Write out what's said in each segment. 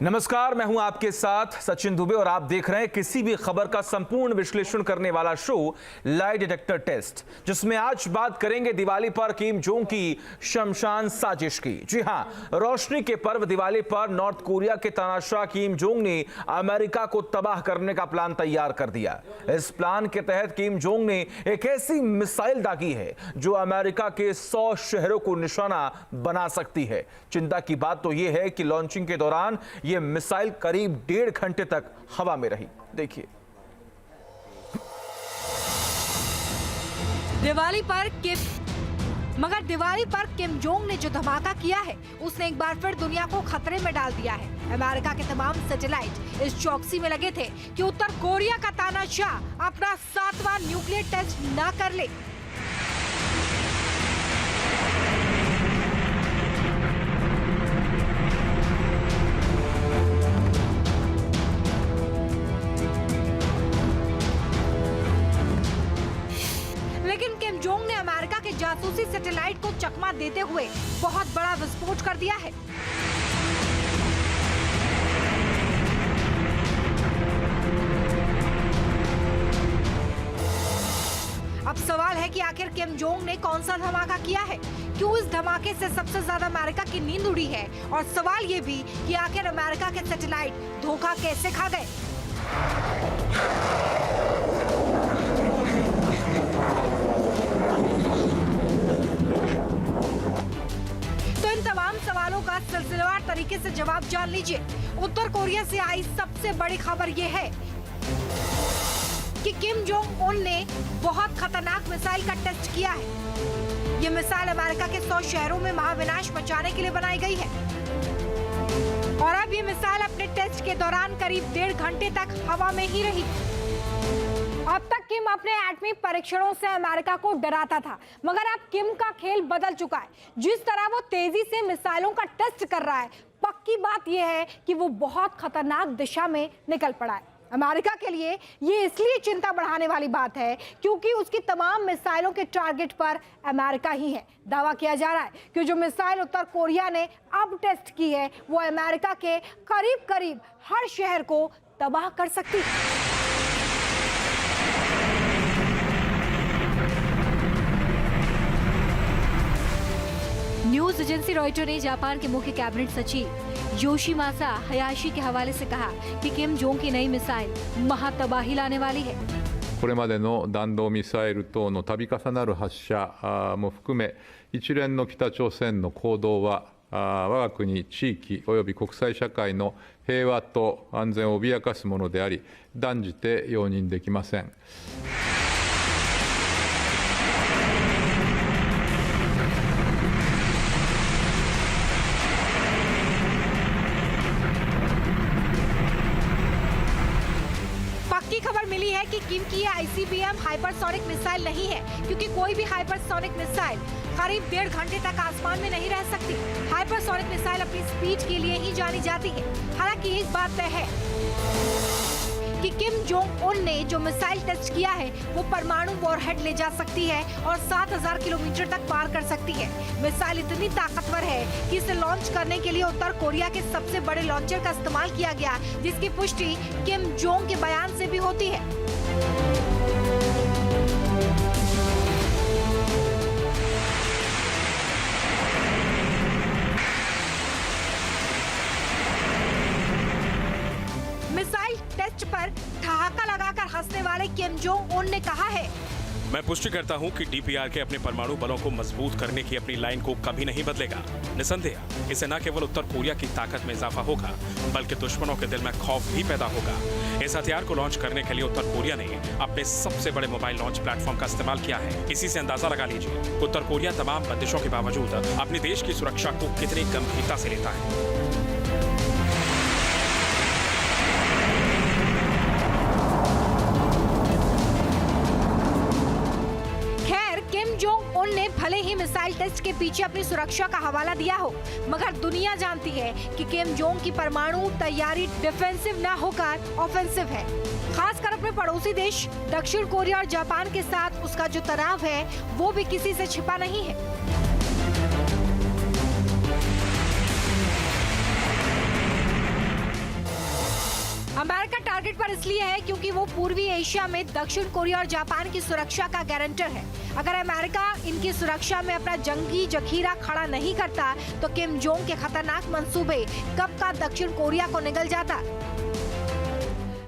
नमस्कार, मैं हूं आपके साथ सचिन दुबे और आप देख रहे हैं किसी भी खबर का संपूर्ण विश्लेषण करने वाला शो लाई डिटेक्टर टेस्ट, जिसमें आज बात करेंगे दिवाली पर किम जोंग की शमशान साजिश की। जी हां, रोशनी के पर्व दिवाली पर नॉर्थ कोरिया के तानाशाह किम जोंग ने अमेरिका को तबाह करने का प्लान तैयार कर दिया। इस प्लान के तहत किम जोंग ने एक ऐसी मिसाइल दागी है जो अमेरिका के 100 शहरों को निशाना बना सकती है। चिंता की बात तो यह है कि लॉन्चिंग के दौरान यह मिसाइल करीब 1.5 घंटे तक हवा में रही। देखिए। दिवाली पर किम जोंग ने जो धमाका किया है, उसने एक बार फिर दुनिया को खतरे में डाल दिया है। अमेरिका के तमाम सैटेलाइट इस चौकसी में लगे थे कि उत्तर कोरिया का तानाशाह अपना 7वां न्यूक्लियर टेस्ट न कर ले। लेकिन किम जोंग ने अमेरिका के जासूसी सैटेलाइट को चकमा देते हुए बहुत बड़ा विस्फोट कर दिया है। अब सवाल है कि आखिर किम जोंग ने कौन सा धमाका किया है, क्यों इस धमाके से सबसे ज्यादा अमेरिका की नींद उड़ी है, और सवाल ये भी कि आखिर अमेरिका के सैटेलाइट धोखा कैसे खा गए। तो इन तमाम सवालों का सिलसिलेवार तरीके से जवाब जान लीजिए। उत्तर कोरिया से आई सबसे बड़ी खबर यह है कि किम जोंग उन ने बहुत खतरनाक मिसाइल का टेस्ट किया है। ये मिसाइल अमेरिका के 100 शहरों में महाविनाश मचाने के लिए बनाई गई है, और अब ये मिसाइल अपने टेस्ट के दौरान करीब 1.5 घंटे तक हवा में ही रही। अब तक किम अपने एटमी परीक्षणों से अमेरिका को डराता था, मगर अब किम का खेल बदल चुका है। जिस तरह वो तेजी से मिसाइलों का टेस्ट कर रहा है, पक्की बात यह है कि वो बहुत खतरनाक दिशा में निकल पड़ा है। अमेरिका के लिए ये इसलिए चिंता बढ़ाने वाली बात है क्योंकि उसकी तमाम मिसाइलों के टारगेट पर अमेरिका ही है। दावा किया जा रहा है कि जो मिसाइल उत्तर कोरिया ने अब टेस्ट की है, वो अमेरिका के करीब करीब हर शहर को तबाह कर सकती है। न्यूज एजेंसी रॉयटर ने जापान के मुख्य कैबिनेट सचिव योशिमासा हयाशी के हवाले से कहा कि किम जोंग की नई मिसाइल महातबाही लाने वाली है। これまでの弾道ミサイル等の度重なる発射も含め、一連の北朝鮮の行動は我が国地域および国際社会の平和と安全を脅かすものであり、断じて容認できません。खबर मिली है कि किम की ICBM हाइपरसोनिक मिसाइल नहीं है, क्योंकि कोई भी हाइपरसोनिक मिसाइल करीब 1.5 घंटे तक आसमान में नहीं रह सकती। हाइपरसोनिक मिसाइल अपनी स्पीड के लिए ही जानी जाती है। हालांकि एक बात तय है कि किम जोंग उन ने जो मिसाइल टेस्ट किया है, वो परमाणु वॉरहेड ले जा सकती है और 7000 किलोमीटर तक पार कर सकती है। मिसाइल इतनी ताकतवर है कि इसे लॉन्च करने के लिए उत्तर कोरिया के सबसे बड़े लॉन्चर का इस्तेमाल किया गया, जिसकी पुष्टि किम जोंग के बयान से भी होती है। मिसाइल टेस्ट पर ठहाका लगाकर हंसने वाले किम जोंग उन ने कहा है, मैं पुष्टि करता हूं कि DPRK अपने परमाणु बलों को मजबूत करने की अपनी लाइन को कभी नहीं बदलेगा। निसंदेह इससे न केवल उत्तर कोरिया की ताकत में इजाफा होगा, बल्कि दुश्मनों के दिल में खौफ भी पैदा होगा। इस हथियार को लॉन्च करने के लिए उत्तर कोरिया ने अपने सबसे बड़े मोबाइल लॉन्च प्लेटफॉर्म का इस्तेमाल किया है। इसी से अंदाजा लगा लीजिए उत्तर कोरिया तमाम बंदिशों के बावजूद अपने देश की सुरक्षा को कितनी गंभीरता से लेता है। जोंग उन ने भले ही मिसाइल टेस्ट के पीछे अपनी सुरक्षा का हवाला दिया हो, मगर दुनिया जानती है कि किम जोंग की परमाणु तैयारी डिफेंसिव न होकर ऑफेंसिव है। खासकर अपने पड़ोसी देश दक्षिण कोरिया और जापान के साथ उसका जो तनाव है, वो भी किसी से छिपा नहीं है। अमेरिका टारगेट पर इसलिए है क्योंकि वो पूर्वी एशिया में दक्षिण कोरिया और जापान की सुरक्षा का गारंटर है। अगर अमेरिका इनकी सुरक्षा में अपना जंगी जखीरा खड़ा नहीं करता तो किम जोंग के खतरनाक मंसूबे कब का दक्षिण कोरिया को निगल जाता।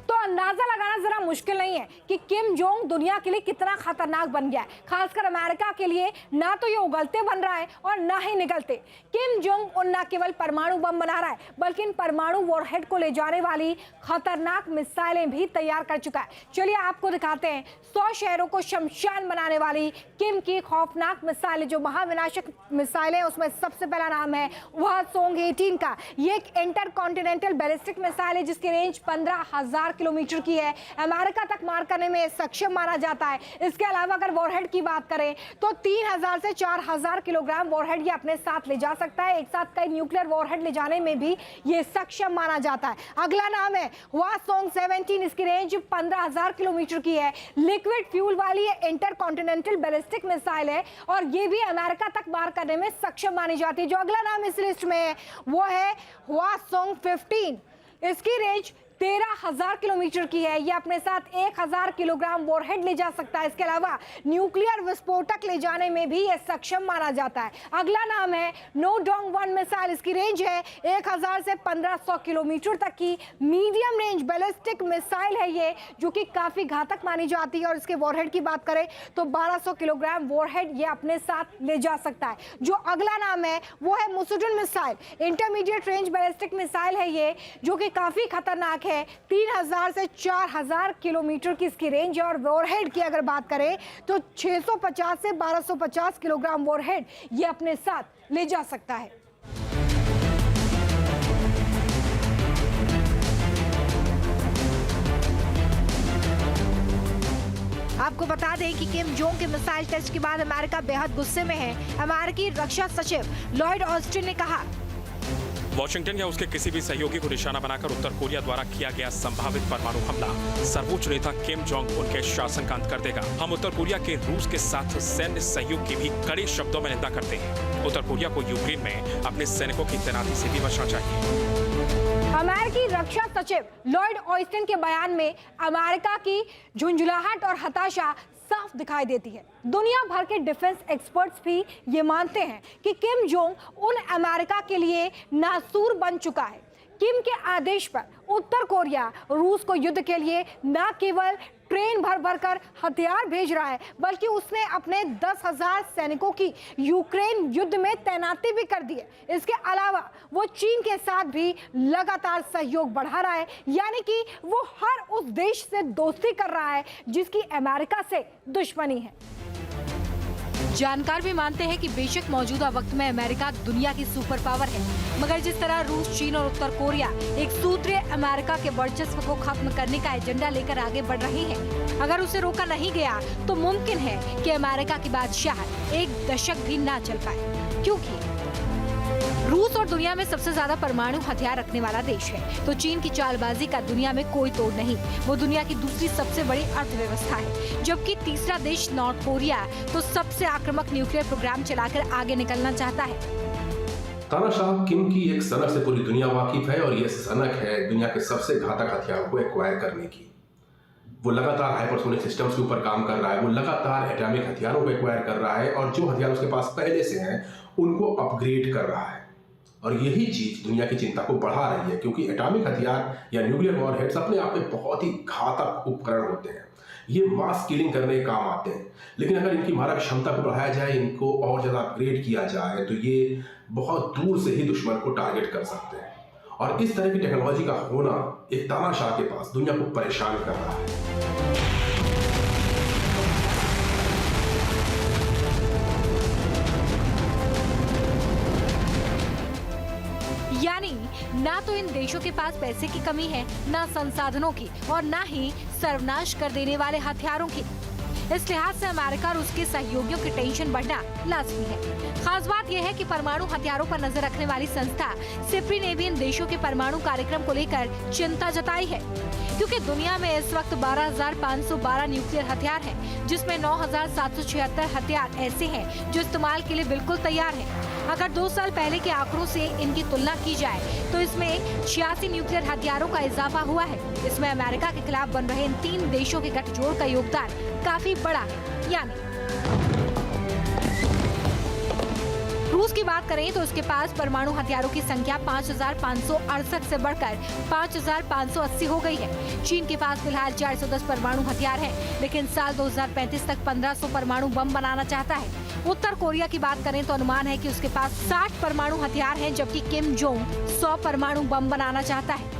तो अंदाजा लगाना जरा मुश्किल नहीं है कि किम जोंग दुनिया के लिए कितना खतरनाक बन गया है। खासकर अमेरिका के लिए ना तो ये उगलते बन रहा है और ना ही निगलते। किम जोंग उन न केवल परमाणु बम बना रहा है बल्कि इन परमाणु वॉरहेड को ले जाने वाली खतरनाक मिसाइलें भी तैयार कर चुका है। चलिए आपको दिखाते हैं 100 शहरों को शमशान बनाने वाली किम की खौफनाक मिसाइलें, जो महाविनाशक मिसाइलें। उसमें सबसे पहला नाम है हवासोंग 18 का। ये एक इंटर कॉन्टिनेंटल बैलिस्टिक मिसाइल है जिसकी रेंज 15,000 किलोमीटर की है। अमेरिका तक मार करने में सक्षम माना जाता है। इसके अलावा अगर वॉरहेड की बात करें तो 3,000 से 4,000 किलोग्राम वॉरहेड ये अपने साथ ले जा सकता है। एक साथ कई न्यूक्लियर वॉरहेड ले जाने में भी ये सक्षम माना जाता है। अगला नाम है हवासोंग 17। इसकी रेंज 15,000 किलोमीटर की है। लिक्विड फ्यूल वाली इंटर कॉन्टिनेंटल बैलिस्टिक मिसाइल है और ये भी अमेरिका तक मार करने में सक्षम मानी जाती है। जो अगला नाम इस लिस्ट में है वो है हवासोंग 15। इसकी रेंज 13,000 किलोमीटर की है। ये अपने साथ 1,000 किलोग्राम वॉरहेड ले जा सकता है। इसके अलावा न्यूक्लियर विस्फोटक ले जाने में भी ये सक्षम माना जाता है। अगला नाम है नोडोंग 1 मिसाइल। इसकी रेंज है 1,000 से 1,500 किलोमीटर तक की मीडियम रेंज बैलिस्टिक मिसाइल है ये, जो कि काफी घातक मानी जाती है। और इसके वॉरहेड की बात करें तो 1,200 किलोग्राम वॉरहेड ये अपने साथ ले जा सकता है। जो अगला नाम है वो है Musudan missile. Intermediate range ballistic missile है ये, जो कि काफी खतरनाक है। 3,000 से 4,000 किलोमीटर की इसकी रेंज है। और वॉरहेड की अगर बात करें तो 650 से 1,250 किलोग्राम वॉरहेड ये अपने साथ ले जा सकता है। आपको बता दें कि किम जोंग के मिसाइल टेस्ट के बाद अमेरिका बेहद गुस्से में है। अमेरिकी रक्षा सचिव लॉयड ऑस्टिन ने कहा, वॉशिंगटन या उसके किसी भी सहयोगी को निशाना बनाकर उत्तर कोरिया द्वारा किया गया संभावित परमाणु हमला सर्वोच्च नेता किम जोंग उन के शासन का अंत कर देगा। हम उत्तर कोरिया के रूस के साथ सैन्य सहयोग की भी कड़े शब्दों में निंदा करते हैं। उत्तर कोरिया को यूक्रेन में अपने सैनिकों की तैनाती से भी बचना चाहिए। अमेरिकी रक्षा सचिव लॉयड ऑस्टिन के बयान में अमेरिका की झुंझुलाहट और हताशा साफ दिखाई देती है। दुनिया भर के डिफेंस एक्सपर्ट्स भी ये मानते हैं कि किम जोंग उन अमेरिका के लिए नासूर बन चुका है। किम के आदेश पर उत्तर कोरिया रूस को युद्ध के लिए न केवल ट्रेन भर भर कर हथियार भेज रहा है बल्कि उसने अपने 10,000 सैनिकों की यूक्रेन युद्ध में तैनाती भी कर दी है। इसके अलावा वो चीन के साथ भी लगातार सहयोग बढ़ा रहा है, यानी कि वो हर उस देश से दोस्ती कर रहा है जिसकी अमेरिका से दुश्मनी है। जानकार भी मानते हैं कि बेशक मौजूदा वक्त में अमेरिका दुनिया की सुपर पावर है, मगर जिस तरह रूस, चीन और उत्तर कोरिया एक सूत्रीय अमेरिका के वर्चस्व को खत्म करने का एजेंडा लेकर आगे बढ़ रहे हैं, अगर उसे रोका नहीं गया तो मुमकिन है कि अमेरिका की बादशाह एक दशक भी ना चल पाए। क्योंकि रूस और दुनिया में सबसे ज्यादा परमाणु हथियार रखने वाला देश है, तो चीन की चालबाजी का दुनिया में कोई तोड़ नहीं। वो दुनिया की दूसरी सबसे बड़ी अर्थव्यवस्था है, जबकि तीसरा देश नॉर्थ कोरिया तो सबसे आक्रामक न्यूक्लियर प्रोग्राम चलाकर आगे निकलना चाहता है। तानाशाह किम की एक सनक से पूरी दुनिया वाकिफ है और ये सनक है दुनिया के सबसे घातक हथियारों को एक्वायर करने की। वो लगातार हाइपरसोनिक सिस्टम्स के ऊपर काम कर रहा है, वो लगातार एटॉमिक हथियारों को एक्वायर कर रहा है और जो हथियार उसके पास पहले से हैं उनको अपग्रेड कर रहा है। और यही चीज दुनिया की चिंता को बढ़ा रही है, क्योंकि एटॉमिक हथियार या न्यूक्लियर वॉरहेड्स अपने आप में बहुत ही घातक उपकरण होते हैं। ये मास किलिंग करने के काम आते हैं, लेकिन अगर इनकी मारक क्षमता को बढ़ाया जाए, इनको और ज़्यादा अपग्रेड किया जाए, तो ये बहुत दूर से ही दुश्मन को टारगेट कर सकते हैं। और इस तरह की टेक्नोलॉजी का होना एक तानाशाह के पास दुनिया को परेशान कर रहा है। यानी ना तो इन देशों के पास पैसे की कमी है, ना संसाधनों की, और ना ही सर्वनाश कर देने वाले हथियारों की। इस लिहाज से अमेरिका और उसके सहयोगियों की टेंशन बढ़ना लाजमी है। खास बात यह है कि परमाणु हथियारों पर नजर रखने वाली संस्था सिप्री ने भी इन देशों के परमाणु कार्यक्रम को लेकर चिंता जताई है, क्योंकि दुनिया में इस वक्त 12,512 न्यूक्लियर हथियार हैं, जिसमें 9,776 हथियार ऐसे हैं जो इस्तेमाल के लिए बिल्कुल तैयार हैं। अगर 2 साल पहले के आंकड़ों से इनकी तुलना की जाए तो इसमें 86 न्यूक्लियर हथियारों का इजाफा हुआ है। इसमें अमेरिका के खिलाफ बन रहे इन 3 देशों के गठजोड़ का योगदान काफी बड़ा है। यानी रूस की बात करें तो उसके पास परमाणु हथियारों की संख्या 5,568 से बढ़कर 5,580 हो गई है। चीन के पास फिलहाल 410 परमाणु हथियार हैं, लेकिन साल 2035 तक 1500 परमाणु बम बनाना चाहता है। उत्तर कोरिया की बात करें तो अनुमान है कि उसके पास 60 परमाणु हथियार हैं, जबकि किम जोंग 100 परमाणु बम बनाना चाहता है।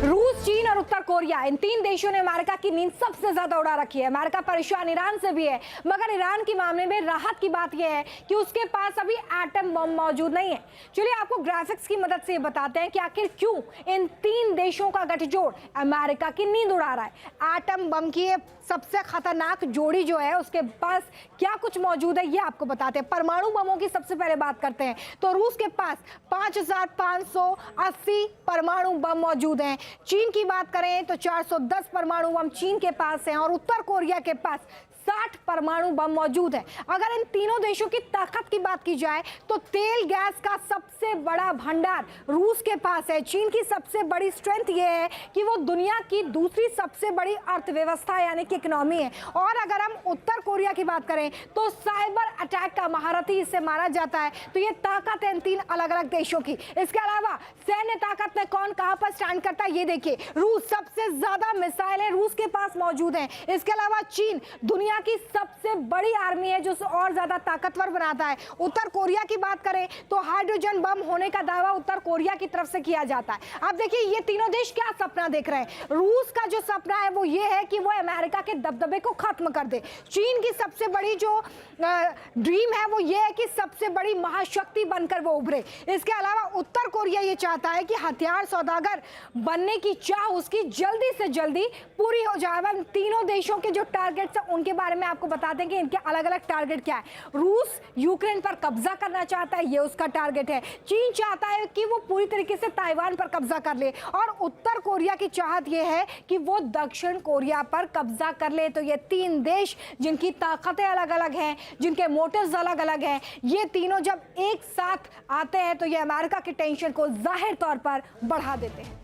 रूस, चीन और उत्तर कोरिया, इन 3 देशों ने अमेरिका की नींद सबसे ज्यादा उड़ा रखी है। अमेरिका परेशान ईरान से भी है, मगर ईरान के मामले में राहत की बात यह है कि उसके पास अभी एटम बम मौजूद नहीं है। चलिए आपको ग्राफिक्स की मदद से बताते हैं कि आखिर क्यों इन 3 देशों का गठजोड़ अमेरिका की नींद उड़ा रहा है। एटम बम की सबसे खतरनाक जोड़ी जो है उसके पास क्या कुछ मौजूद है, ये आपको बताते हैं। परमाणु बमों की सबसे पहले बात करते हैं तो रूस के पास 5,580 परमाणु बम मौजूद हैं। चीन की बात करें तो 410 परमाणु बम चीन के पास हैं और उत्तर कोरिया के पास 60 परमाणु बम मौजूद है। अगर इन तीनों देशों की ताकत की बात की जाए तो तेल गैस का सबसे बड़ा भंडार रूस के पास है। चीन की सबसे बड़ी स्ट्रेंथ ये है कि वो दुनिया की दूसरी सबसे बड़ी अर्थव्यवस्था यानी कि इकोनॉमी है। और अगर हम उत्तर कोरिया की बात करें तो साइबर अटैक का महारथी इसे माना जाता है। तो ये ताकत है इन 3 अलग अलग देशों की। इसके अलावा सैन्य ताकत में कौन कहां पर स्टैंड करता है ये देखिए। रूस, सबसे ज्यादा मिसाइलें रूस के पास मौजूद हैं। इसके अलावा चीन दुनिया की सबसे बड़ी आर्मी है जो और ज्यादा ताकतवर बनाता है। उत्तर कोरिया की बात करें तो हाइड्रोजन बम होने का दावा उत्तर कोरिया की तरफ से किया जाता है। अब देखिए ये तीनों देश क्या सपना देख रहे हैं। रूस का जो सपना है वो ये है कि वो अमेरिका के दबदबे को खत्म कर दे। चीन की सबसे बड़ी जो ड्रीम है वो ये है कि सबसे बड़ी महाशक्ति बनकर वो उभरे। इसके अलावा उत्तर कोरिया ये चाहता है कि हथियार सौदागर बनने की चाह उसकी जल्दी से जल्दी पूरी हो जाए। अब तीनों देशों के जो टारगेट्स हैं उनके बारे में आपको बता दें कि इनके अलग अलग टारगेट क्या है। रूस यूक्रेन पर कब्जा करना चाहता है, ये उसका टारगेट है। चीन चाहता है कि वो पूरी तरीके से ताइवान पर कब्जा कर ले और उत्तर कोरिया की चाहत ये है कि वो दक्षिण कोरिया पर कब्जा कर ले। तो ये 3 देश जिनकी ताकतें अलग अलग हैं, जिनके मोटिव्स अलग अलग हैं, ये तीनों जब एक साथ आते हैं तो ये अमेरिका की टेंशन को जाहिर तौर पर बढ़ा देते हैं।